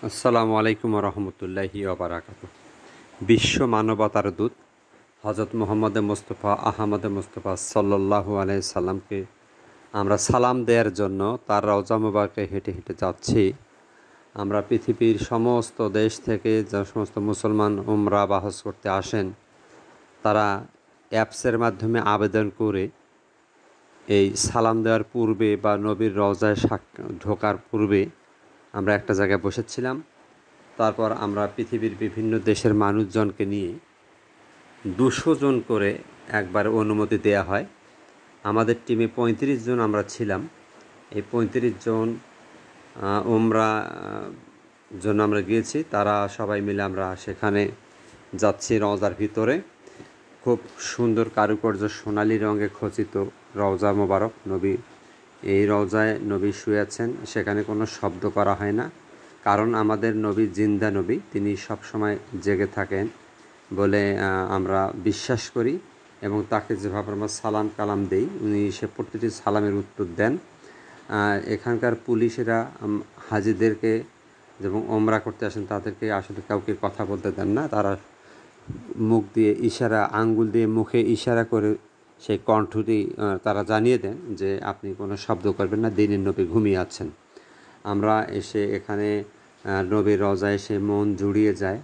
আসসালামু আলাইকুম রহমতুল্লাহি ওবারাকাতু। বিশ্ব মানবতার দূত হজরত মুহাম্মদ মুস্তফা আহমদ মুস্তফা সাল্লাল্লাহু আলাইহি সাল্লামকে আমরা সালাম দেওয়ার জন্য তার রওজা মুবারকে হেঁটে হেঁটে যাচ্ছি। আমরা পৃথিবীর সমস্ত দেশ থেকে যে সমস্ত মুসলমান উমরা বা হজ করতে আসেন, তারা অ্যাপসের মাধ্যমে আবেদন করে এই সালাম দেওয়ার পূর্বে বা নবীর রওজায় ঢোকার পূর্বে আমরা একটা জায়গায় বসেছিলাম। তারপর আমরা পৃথিবীর বিভিন্ন দেশের মানুষজনকে নিয়ে 200 জন করে একবার অনুমতি দেয়া হয়। আমাদের টিমে 35 জন আমরা ছিলাম। এই 35 জন উমরা জন্য আমরা গিয়েছি। তারা সবাই মিলে আমরা সেখানে যাচ্ছি রওজার ভিতরে। খুব সুন্দর কারুকার্য, সোনালি রঙে খচিত রওজা মোবারক। নবী এই রওজায় নবী শুয়ে আছেন, সেখানে কোনো শব্দ করা হয় না, কারণ আমাদের নবী জিন্দা নবী, তিনি সবসময় জেগে থাকেন বলে আমরা বিশ্বাস করি। এবং তাকে যেভাবে আমরা সালাম কালাম দেই, উনি সে প্রতিটি সালামের উত্তর দেন। এখানকার পুলিশেরা হাজিদেরকে এবং ওমরা করতে আসেন তাদেরকে আসলে কাউকে কথা বলতে দেন না। তারা মুখ দিয়ে ইশারা, আঙ্গুল দিয়ে মুখে ইশারা করে সেই কণ্ঠটি তারা জানিয়ে দেন যে আপনি কোনো শব্দ করবেন না, দিনের নবী ঘুমিয়ে আছেন। আমরা এসে এখানে নবীর রওজায় এসে মন জুড়িয়ে যায়।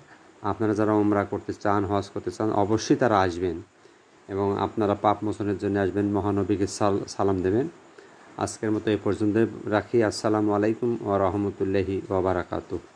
আপনারা যারা উমরা করতে চান, হজ করতে চান, অবশ্যই তারা আসবেন এবং আপনারা পাপ মোচনের জন্য আসবেন, মহানবীকে সালাম দেবেন। আজকের মতো এই পর্যন্ত রাখি। আসসালামু আলাইকুম ওয়া রাহমাতুল্লাহি ওয়া বারাকাতুহু।